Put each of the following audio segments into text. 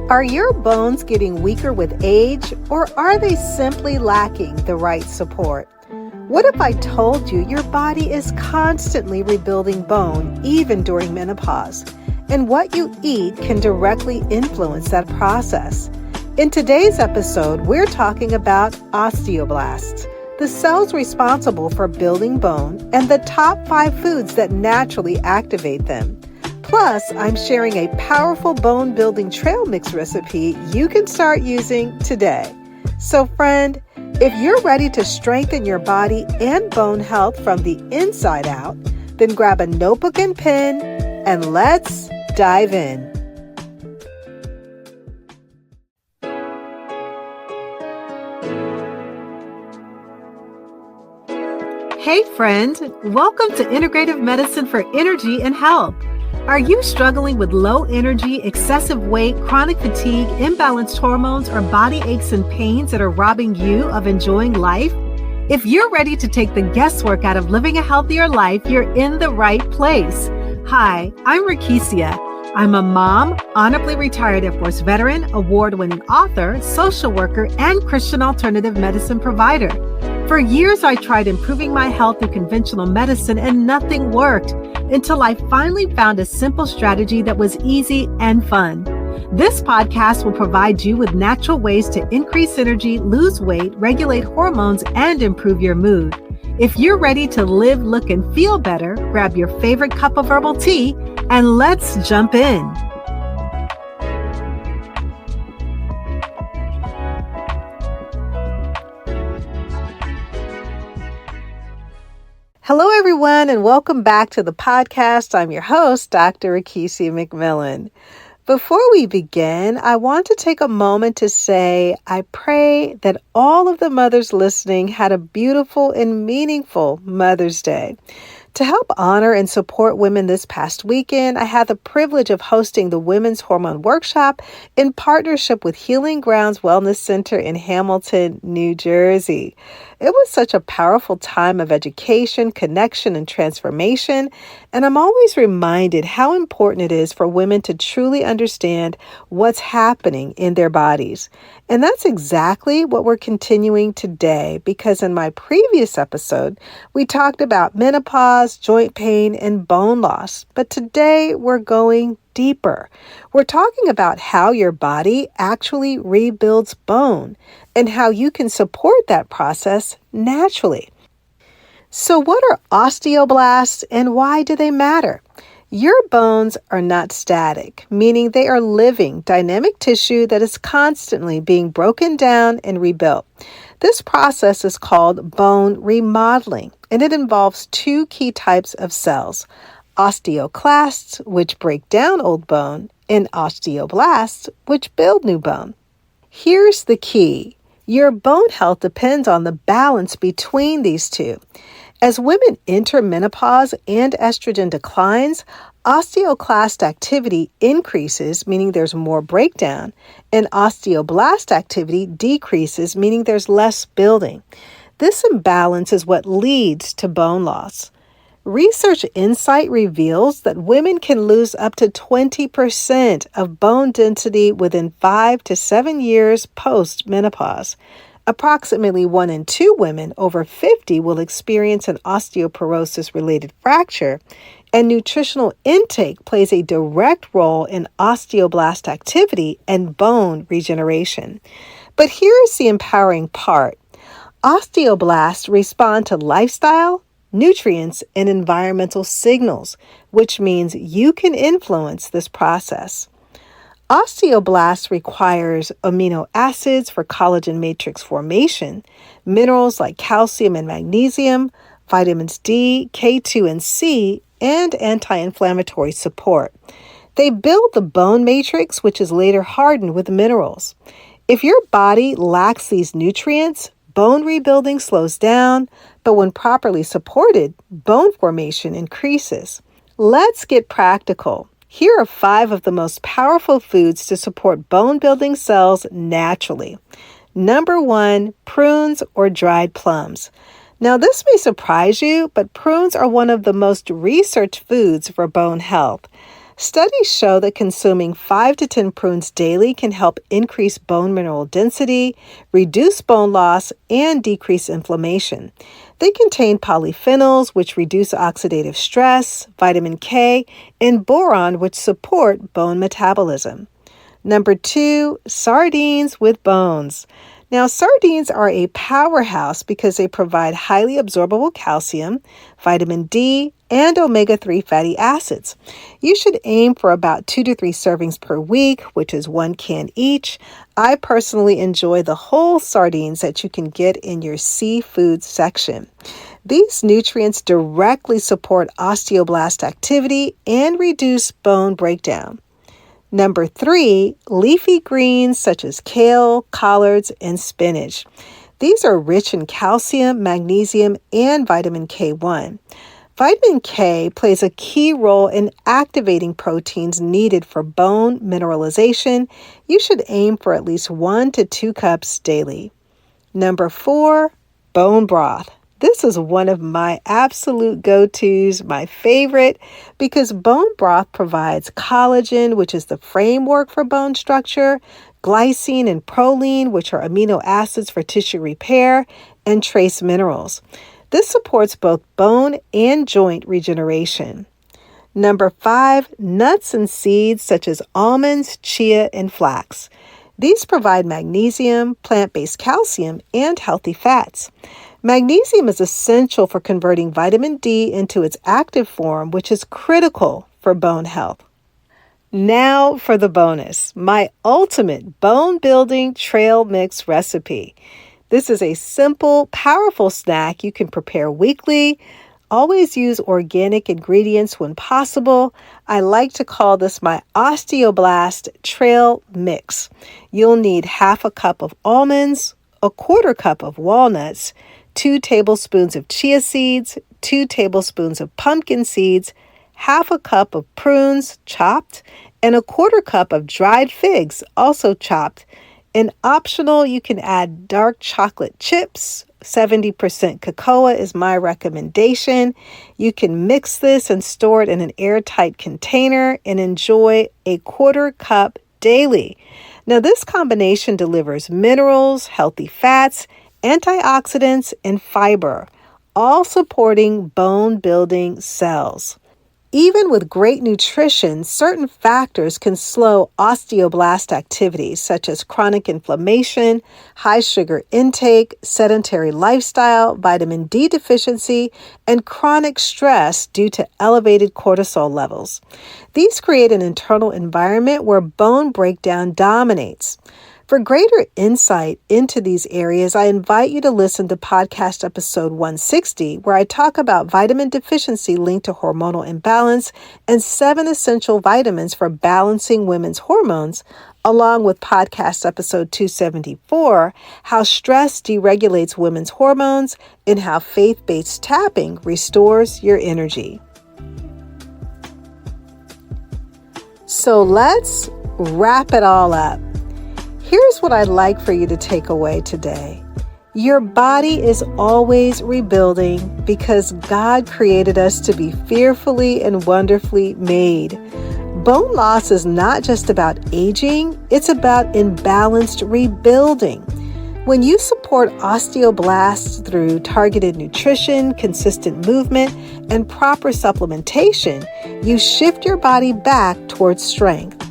Are your bones getting weaker with age, or are they simply lacking the right support? What if I told you your body is constantly rebuilding bone even during menopause, and what you eat can directly influence that process? In today's episode, we're talking about osteoblasts, the cells responsible for building bone, and the top 5 foods that naturally activate them. Plus, I'm sharing a powerful bone-building trail mix recipe you can start using today. So friend, if you're ready to strengthen your body and bone health from the inside out, then grab a notebook and pen and let's dive in. Hey friend, welcome to Integrative Medicine for Energy and Health. Are you struggling with low energy, excessive weight, chronic fatigue, imbalanced hormones, or body aches and pains that are robbing you of enjoying life? If you're ready to take the guesswork out of living a healthier life, you're in the right place. Hi, I'm Rekishia. I'm a mom, honorably retired Air Force veteran, award-winning author, social worker, and Christian alternative medicine provider. For years, I tried improving my health through conventional medicine and nothing worked until I finally found a simple strategy that was easy and fun. This podcast will provide you with natural ways to increase energy, lose weight, regulate hormones, and improve your mood. If you're ready to live, look, and feel better, grab your favorite cup of herbal tea and let's jump in. Hello, everyone, and welcome back to the podcast. I'm your host, Dr. Rekishia McMillan. Before we begin, I want to take a moment to say I pray that all of the mothers listening had a beautiful and meaningful Mother's Day. To help honor and support women this past weekend, I had the privilege of hosting the Women's Hormone Workshop in partnership with Healing Grounds Wellness Center in Hamilton, New Jersey. It was such a powerful time of education, connection, and transformation, and I'm always reminded how important it is for women to truly understand what's happening in their bodies. And that's exactly what we're continuing today, because in my previous episode, we talked about menopause, joint pain, and bone loss. But today we're going deeper. We're talking about how your body actually rebuilds bone and how you can support that process naturally. So what are osteoblasts and why do they matter? Your bones are not static, meaning they are living, dynamic tissue that is constantly being broken down and rebuilt. This process is called bone remodeling, and it involves 2 key types of cells: osteoclasts, which break down old bone, and osteoblasts, which build new bone. Here's the key. Your bone health depends on the balance between these two. As women enter menopause and estrogen declines, osteoclast activity increases, meaning there's more breakdown, and osteoblast activity decreases, meaning there's less building. This imbalance is what leads to bone loss. Research insight reveals that women can lose up to 20% of bone density within 5 to 7 years post-menopause. Approximately 1 in 2 women over 50 will experience an osteoporosis-related fracture, and nutritional intake plays a direct role in osteoblast activity and bone regeneration. But here's the empowering part. Osteoblasts respond to lifestyle, nutrients, and environmental signals, which means you can influence this process. Osteoblasts requires amino acids for collagen matrix formation, minerals like calcium and magnesium, vitamins D, K2 and C, and anti-inflammatory support. They build the bone matrix, which is later hardened with minerals. If your body lacks these nutrients, bone rebuilding slows down, but when properly supported, bone formation increases. Let's get practical. Here are 5 of the most powerful foods to support bone-building cells naturally. Number 1, prunes or dried plums. Now, this may surprise you, but prunes are one of the most researched foods for bone health. Studies show that consuming 5 to 10 prunes daily can help increase bone mineral density, reduce bone loss, and decrease inflammation. They contain polyphenols, which reduce oxidative stress, vitamin K, and boron, which support bone metabolism. Number 2, sardines with bones. Now, sardines are a powerhouse because they provide highly absorbable calcium, vitamin D, and omega-3 fatty acids. You should aim for about 2 to 3 servings per week, which is 1 can each. I personally enjoy the whole sardines that you can get in your seafood section. These nutrients directly support osteoblast activity and reduce bone breakdown. Number 3, leafy greens such as kale, collards, and spinach. These are rich in calcium, magnesium, and vitamin K1. Vitamin K plays a key role in activating proteins needed for bone mineralization. You should aim for at least 1 to 2 cups daily. Number 4, bone broth. This is one of my absolute go-tos, my favorite, because bone broth provides collagen, which is the framework for bone structure, glycine and proline, which are amino acids for tissue repair, and trace minerals. This supports both bone and joint regeneration. Number 5, nuts and seeds such as almonds, chia, and flax. These provide magnesium, plant-based calcium, and healthy fats. Magnesium is essential for converting vitamin D into its active form, which is critical for bone health. Now for the bonus, my ultimate bone-building trail mix recipe. This is a simple, powerful snack you can prepare weekly. Always use organic ingredients when possible. I like to call this my osteoblast trail mix. You'll need half a cup of almonds, a quarter cup of walnuts, 2 tablespoons of chia seeds, 2 tablespoons of pumpkin seeds, half a cup of prunes chopped, and a quarter cup of dried figs also chopped. And optional, you can add dark chocolate chips. 70% cocoa is my recommendation. You can mix this and store it in an airtight container and enjoy a quarter cup daily. Now, this combination delivers minerals, healthy fats, antioxidants, and fiber, all supporting bone-building cells. Even with great nutrition, certain factors can slow osteoblast activity, such as chronic inflammation, high sugar intake, sedentary lifestyle, vitamin D deficiency, and chronic stress due to elevated cortisol levels. These create an internal environment where bone breakdown dominates. For greater insight into these areas, I invite you to listen to podcast episode 160, where I talk about vitamin deficiency linked to hormonal imbalance and 7 essential vitamins for balancing women's hormones, along with podcast episode 274, how stress deregulates women's hormones and how faith-based tapping restores your energy. So let's wrap it all up. Here's what I'd like for you to take away today. Your body is always rebuilding because God created us to be fearfully and wonderfully made. Bone loss is not just about aging, it's about imbalanced rebuilding. When you support osteoblasts through targeted nutrition, consistent movement, and proper supplementation, you shift your body back towards strength.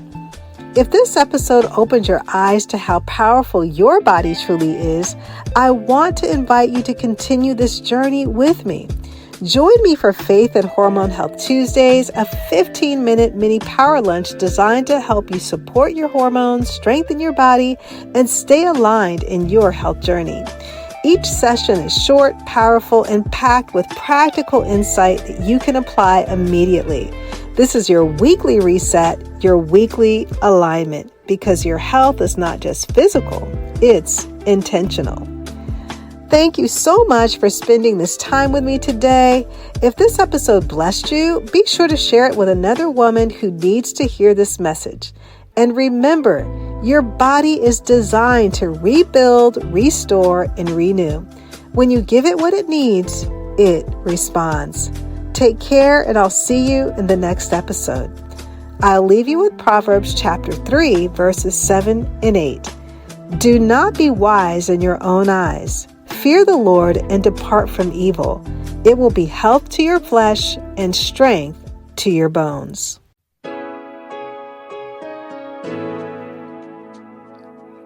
If this episode opened your eyes to how powerful your body truly is, I want to invite you to continue this journey with me. Join me for Faith and Hormone Health Tuesdays, a 15-minute mini power lunch designed to help you support your hormones, strengthen your body, and stay aligned in your health journey. Each session is short, powerful, and packed with practical insight that you can apply immediately. This is your weekly reset, your weekly alignment, because your health is not just physical, it's intentional. Thank you so much for spending this time with me today. If this episode blessed you, be sure to share it with another woman who needs to hear this message. And remember, your body is designed to rebuild, restore, and renew. When you give it what it needs, it responds. Take care, and I'll see you in the next episode. I'll leave you with Proverbs chapter 3, verses 7 and 8. Do not be wise in your own eyes. Fear the Lord and depart from evil. It will be health to your flesh and strength to your bones.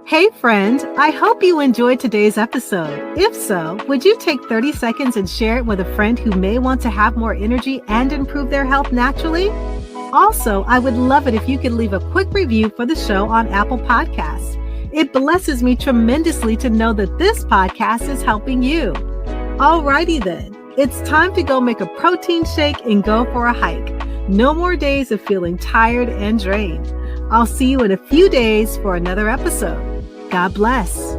Hey friend, I hope you enjoyed today's episode. If so, would you take 30 seconds and share it with a friend who may want to have more energy and improve their health naturally? Also, I would love it if you could leave a quick review for the show on Apple Podcasts. It blesses me tremendously to know that this podcast is helping you. Alrighty then, it's time to go make a protein shake and go for a hike. No more days of feeling tired and drained. I'll see you in a few days for another episode. God bless.